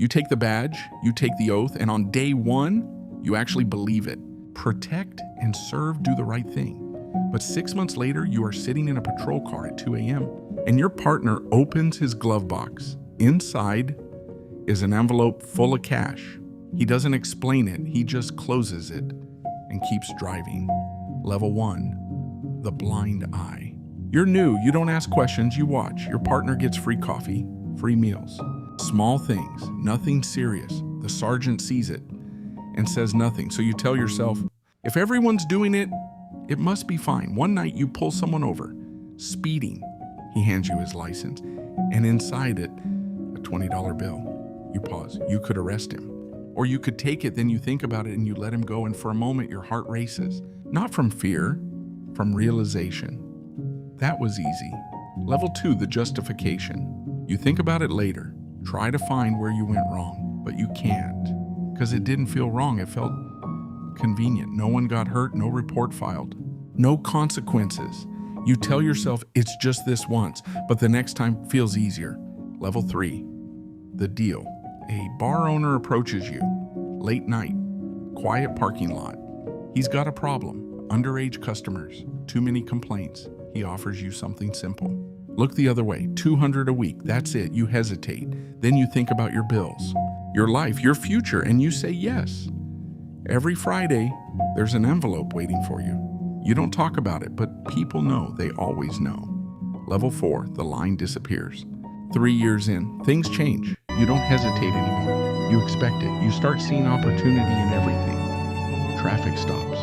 You take the badge, you take the oath, and on day one, you actually believe it. Protect and serve, do the right thing. But 6 months later, you are sitting in a patrol car at 2 a.m. and your partner opens his glove box. Inside is an envelope full of cash. He doesn't explain it, he just closes it and keeps driving. Level 1, the blind eye. You're new, you don't ask questions, you watch. Your partner gets free coffee, free meals. Small things, nothing serious. The sergeant sees it and says nothing. So you tell yourself, if everyone's doing it, it must be fine. One night you pull someone over, speeding. He hands you his license, and inside it, a $20 bill. You pause. You could arrest him. Or you could take it, then you think about it and you let him go, and for a moment your heart races. Not from fear, from realization. That was easy. Level 2, the justification. You think about it later. Try to find where you went wrong, but you can't. Because it didn't feel wrong, it felt convenient. No one got hurt, no report filed. No consequences. You tell yourself it's just this once, but the next time feels easier. Level 3, the deal. A bar owner approaches you, late night, quiet parking lot. He's got a problem, underage customers, too many complaints. He offers you something simple. Look the other way, $200 a week, that's it. You hesitate. Then you think about your bills, your life, your future, and you say yes. Every Friday, there's an envelope waiting for you. You don't talk about it, but people know, they always know. Level 4, the line disappears. 3 years in, things change. You don't hesitate anymore. You expect it. You start seeing opportunity in everything. Traffic stops,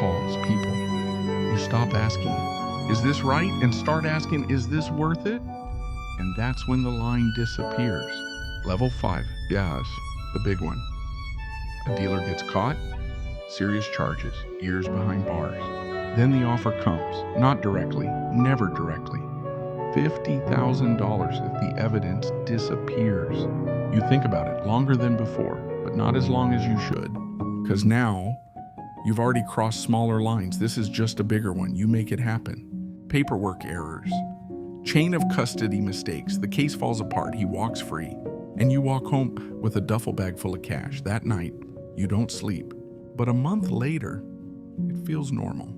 calls, people. You stop asking, is this right? And start asking, is this worth it? And that's when the line disappears. Level 5, yes, the big one. A dealer gets caught, serious charges, years behind bars. Then the offer comes, not directly, never directly. $50,000 if the evidence disappears. You think about it, longer than before, but not as long as you should. Because now, you've already crossed smaller lines. This is just a bigger one. You make it happen. Paperwork errors. Chain of custody mistakes. The case falls apart. He walks free. And you walk home with a duffel bag full of cash. That night, you don't sleep. But a month later, it feels normal.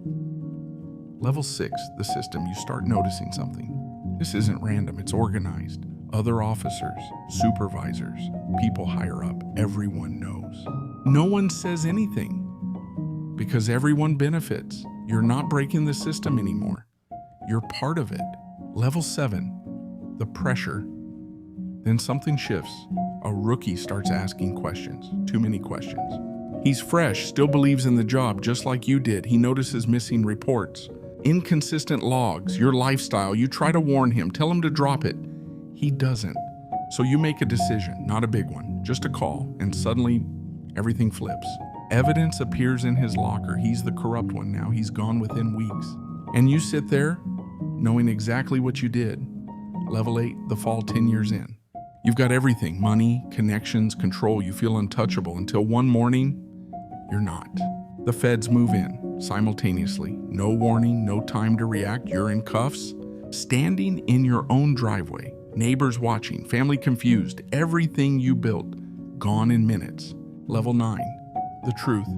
Level 6, the system. You start noticing something. This isn't random, it's organized. Other officers, supervisors, people higher up, everyone knows. No one says anything because everyone benefits. You're not breaking the system anymore. You're part of it. Level 7, the pressure. Then something shifts. A rookie starts asking questions, too many questions. He's fresh, still believes in the job just like you did. He notices missing reports. Inconsistent logs, your lifestyle. You try to warn him, tell him to drop it. He doesn't. So you make a decision, not a big one, just a call, and suddenly everything flips. Evidence appears in his locker. He's the corrupt one now. He's gone within weeks. And you sit there knowing exactly what you did. Level 8, the fall 10 years in. You've got everything, money, connections, control. You feel untouchable until one morning, you're not. The feds move in simultaneously. No warning, no time to react. You're in cuffs, standing in your own driveway. Neighbors watching, family confused. Everything you built, gone in minutes. Level 9, the truth.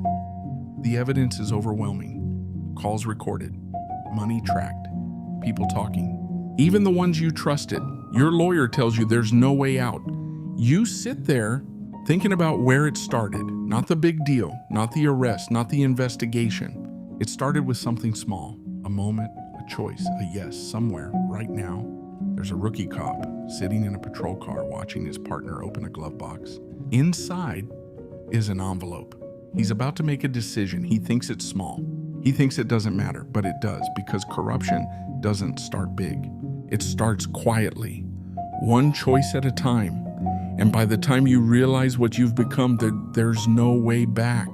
The evidence is overwhelming. Calls recorded, money tracked, people talking. Even the ones you trusted. Your lawyer tells you there's no way out. You sit there thinking about where it started. Not the big deal, not the arrest, not the investigation. It started with something small, a moment, a choice, a yes, somewhere, right now. There's a rookie cop sitting in a patrol car watching his partner open a glove box. Inside is an envelope. He's about to make a decision. He thinks it's small. He thinks it doesn't matter, but it does, because corruption doesn't start big. It starts quietly, one choice at a time. And by the time you realize what you've become, there's no way back.